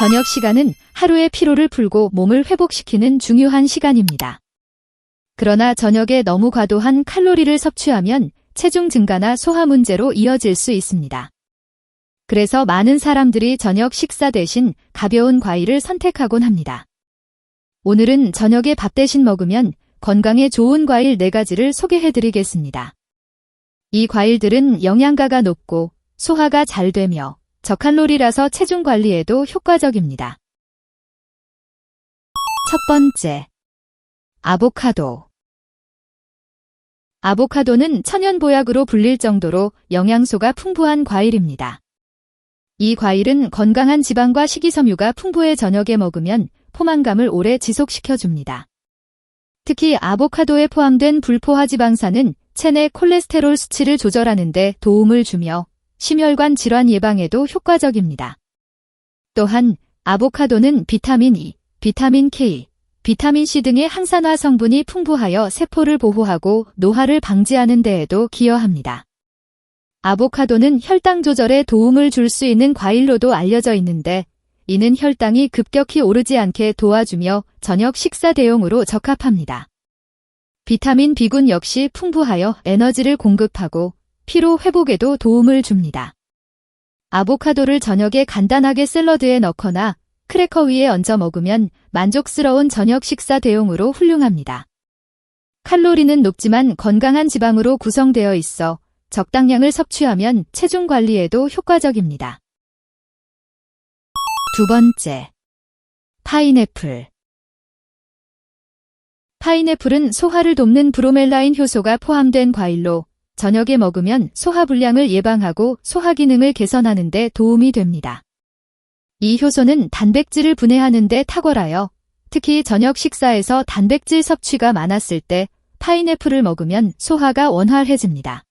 저녁 시간은 하루의 피로를 풀고 몸을 회복시키는 중요한 시간입니다. 그러나 저녁에 너무 과도한 칼로리를 섭취하면 체중 증가나 소화 문제로 이어질 수 있습니다. 그래서 많은 사람들이 저녁 식사 대신 가벼운 과일을 선택하곤 합니다. 오늘은 저녁에 밥 대신 먹으면 건강에 좋은 과일 4가지를 소개해드리겠습니다. 이 과일들은 영양가가 높고 소화가 잘 되며 저칼로리라서 체중 관리에도 효과적입니다. 첫 번째, 아보카도. 아보카도는 천연보약으로 불릴 정도로 영양소가 풍부한 과일입니다. 이 과일은 건강한 지방과 식이섬유가 풍부해 저녁에 먹으면 포만감을 오래 지속시켜줍니다. 특히 아보카도에 포함된 불포화지방산은 체내 콜레스테롤 수치를 조절하는 데 도움을 주며 심혈관 질환 예방에도 효과적입니다. 또한 아보카도는 비타민 E, 비타민 K, 비타민 C 등의 항산화 성분이 풍부하여 세포를 보호하고 노화를 방지하는 데에도 기여합니다. 아보카도는 혈당 조절에 도움을 줄 수 있는 과일로도 알려져 있는데 이는 혈당이 급격히 오르지 않게 도와주며 저녁 식사 대용으로 적합합니다. 비타민 B군 역시 풍부하여 에너지를 공급하고 피로 회복에도 도움을 줍니다. 아보카도를 저녁에 간단하게 샐러드에 넣거나 크래커 위에 얹어 먹으면 만족스러운 저녁 식사 대용으로 훌륭합니다. 칼로리는 높지만 건강한 지방으로 구성되어 있어 적당량을 섭취하면 체중 관리에도 효과적입니다. 두 번째, 파인애플. 파인애플은 소화를 돕는 브로멜라인 효소가 포함된 과일로 저녁에 먹으면 소화불량을 예방하고 소화 기능을 개선하는 데 도움이 됩니다. 이 효소는 단백질을 분해하는 데 탁월하여 특히 저녁 식사에서 단백질 섭취가 많았을 때 파인애플을 먹으면 소화가 원활해집니다.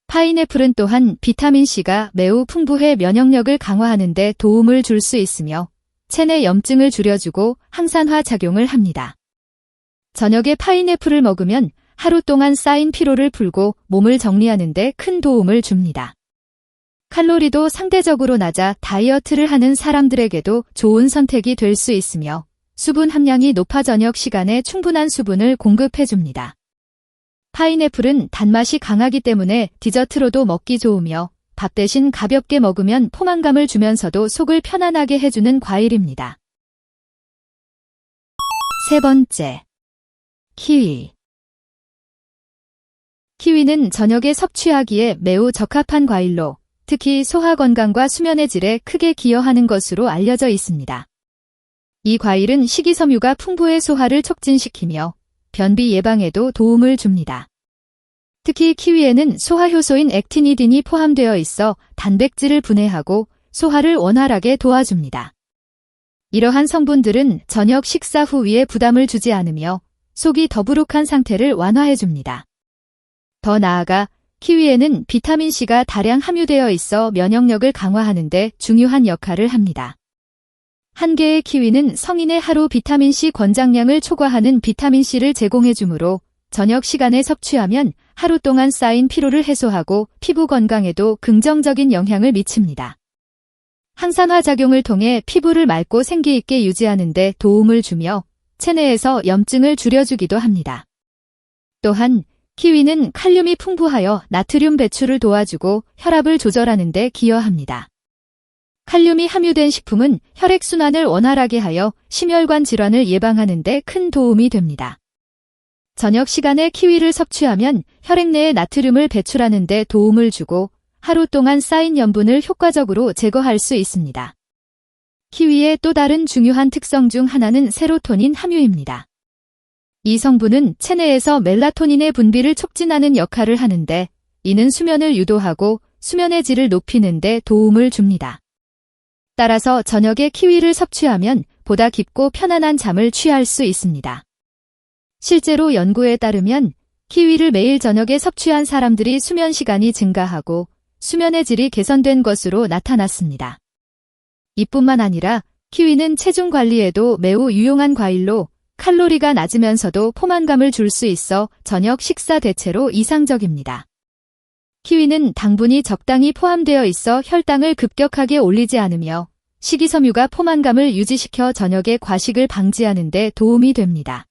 파인애플은 또한 비타민C가 매우 풍부해 면역력을 강화하는 데 도움을 줄 수 있으며 체내 염증을 줄여주고 항산화 작용을 합니다. 저녁에 파인애플을 먹으면 하루 동안 쌓인 피로를 풀고 몸을 정리하는 데 큰 도움을 줍니다. 칼로리도 상대적으로 낮아 다이어트를 하는 사람들에게도 좋은 선택이 될 수 있으며 수분 함량이 높아 저녁 시간에 충분한 수분을 공급해줍니다. 파인애플은 단맛이 강하기 때문에 디저트로도 먹기 좋으며 밥 대신 가볍게 먹으면 포만감을 주면서도 속을 편안하게 해주는 과일입니다. 세 번째, 키위. 키위는 저녁에 섭취하기에 매우 적합한 과일로 특히 소화 건강과 수면의 질에 크게 기여하는 것으로 알려져 있습니다. 이 과일은 식이섬유가 풍부해 소화를 촉진시키며 변비 예방에도 도움을 줍니다. 특히 키위에는 소화효소인 액티니딘이 포함되어 있어 단백질을 분해하고 소화를 원활하게 도와줍니다. 이러한 성분들은 저녁 식사 후위에 부담을 주지 않으며 속이 더부룩한 상태를 완화해줍니다. 더 나아가 키위에는 비타민C가 다량 함유되어 있어 면역력을 강화하는 데 중요한 역할을 합니다. 한 개의 키위는 성인의 하루 비타민C 권장량을 초과하는 비타민C를 제공해주므로 저녁 시간에 섭취하면 하루 동안 쌓인 피로를 해소하고 피부 건강에도 긍정적인 영향을 미칩니다. 항산화 작용을 통해 피부를 맑고 생기 있게 유지하는 데 도움을 주며 체내에서 염증을 줄여주기도 합니다. 또한 키위는 칼륨이 풍부하여 나트륨 배출을 도와주고 혈압을 조절하는 데 기여합니다. 칼륨이 함유된 식품은 혈액순환을 원활하게 하여 심혈관 질환을 예방하는 데 큰 도움이 됩니다. 저녁 시간에 키위를 섭취하면 혈액 내에 나트륨을 배출하는 데 도움을 주고 하루 동안 쌓인 염분을 효과적으로 제거할 수 있습니다. 키위의 또 다른 중요한 특성 중 하나는 세로토닌 함유입니다. 이 성분은 체내에서 멜라토닌의 분비를 촉진하는 역할을 하는데 이는 수면을 유도하고 수면의 질을 높이는 데 도움을 줍니다. 따라서 저녁에 키위를 섭취하면 보다 깊고 편안한 잠을 취할 수 있습니다. 실제로 연구에 따르면 키위를 매일 저녁에 섭취한 사람들이 수면 시간이 증가하고 수면의 질이 개선된 것으로 나타났습니다. 이뿐만 아니라 키위는 체중 관리에도 매우 유용한 과일로 칼로리가 낮으면서도 포만감을 줄 수 있어 저녁 식사 대체로 이상적입니다. 키위는 당분이 적당히 포함되어 있어 혈당을 급격하게 올리지 않으며 식이섬유가 포만감을 유지시켜 저녁에 과식을 방지하는 데 도움이 됩니다.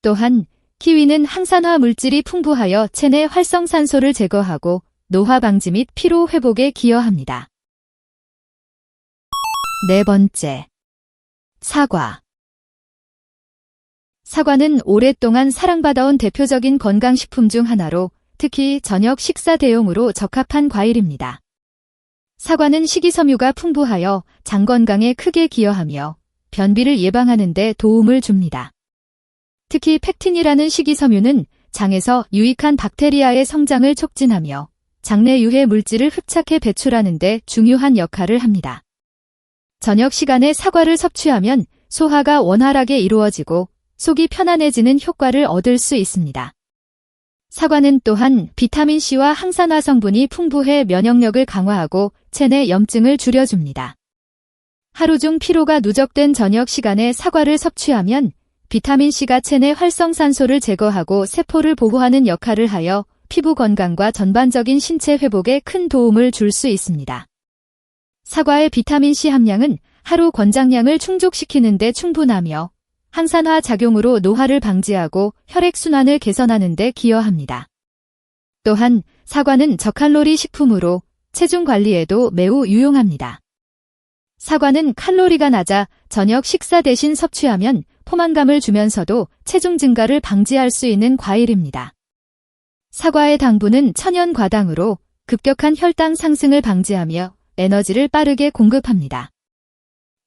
또한 키위는 항산화 물질이 풍부하여 체내 활성산소를 제거하고 노화 방지 및 피로 회복에 기여합니다. 네 번째, 사과. 사과는 오랫동안 사랑받아온 대표적인 건강식품 중 하나로 특히 저녁 식사 대용으로 적합한 과일입니다. 사과는 식이섬유가 풍부하여 장 건강에 크게 기여하며 변비를 예방하는 데 도움을 줍니다. 특히 팩틴이라는 식이섬유는 장에서 유익한 박테리아의 성장을 촉진하며 장내 유해 물질을 흡착해 배출하는 데 중요한 역할을 합니다. 저녁 시간에 사과를 섭취하면 소화가 원활하게 이루어지고 속이 편안해지는 효과를 얻을 수 있습니다. 사과는 또한 비타민C와 항산화 성분이 풍부해 면역력을 강화하고 체내 염증을 줄여줍니다. 하루 중 피로가 누적된 저녁 시간에 사과를 섭취하면 비타민C가 체내 활성산소를 제거하고 세포를 보호하는 역할을 하여 피부 건강과 전반적인 신체 회복에 큰 도움을 줄 수 있습니다. 사과의 비타민C 함량은 하루 권장량을 충족시키는 데 충분하며 항산화 작용으로 노화를 방지하고 혈액순환을 개선하는 데 기여합니다. 또한 사과는 저칼로리 식품으로 체중 관리에도 매우 유용합니다. 사과는 칼로리가 낮아 저녁 식사 대신 섭취하면 포만감을 주면서도 체중 증가를 방지할 수 있는 과일입니다. 사과의 당분은 천연 과당으로 급격한 혈당 상승을 방지하며 에너지를 빠르게 공급합니다.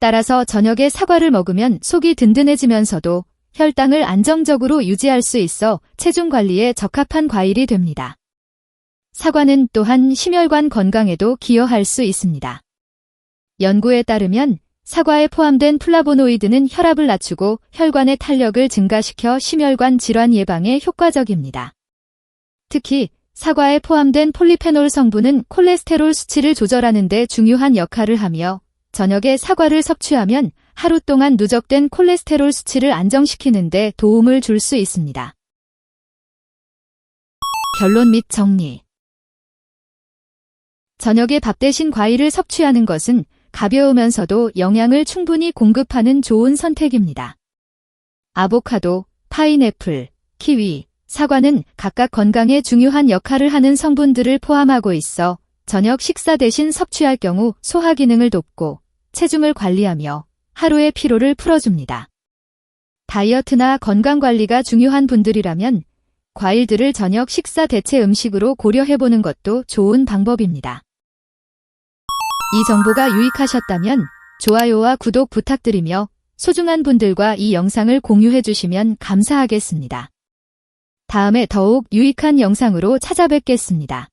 따라서 저녁에 사과를 먹으면 속이 든든해지면서도 혈당을 안정적으로 유지할 수 있어 체중 관리에 적합한 과일이 됩니다. 사과는 또한 심혈관 건강에도 기여할 수 있습니다. 연구에 따르면 사과에 포함된 플라보노이드는 혈압을 낮추고 혈관의 탄력을 증가시켜 심혈관 질환 예방에 효과적입니다. 특히 사과에 포함된 폴리페놀 성분은 콜레스테롤 수치를 조절하는 데 중요한 역할을 하며 저녁에 사과를 섭취하면 하루 동안 누적된 콜레스테롤 수치를 안정시키는 데 도움을 줄 수 있습니다. 결론 및 정리. 저녁에 밥 대신 과일을 섭취하는 것은 가벼우면서도 영양을 충분히 공급하는 좋은 선택입니다. 아보카도, 파인애플, 키위, 사과는 각각 건강에 중요한 역할을 하는 성분들을 포함하고 있어 저녁 식사 대신 섭취할 경우 소화 기능을 돕고 체중을 관리하며 하루의 피로를 풀어줍니다. 다이어트나 건강 관리가 중요한 분들이라면 과일들을 저녁 식사 대체 음식으로 고려해보는 것도 좋은 방법입니다. 이 정보가 유익하셨다면 좋아요와 구독 부탁드리며 소중한 분들과 이 영상을 공유해주시면 감사하겠습니다. 다음에 더욱 유익한 영상으로 찾아뵙겠습니다.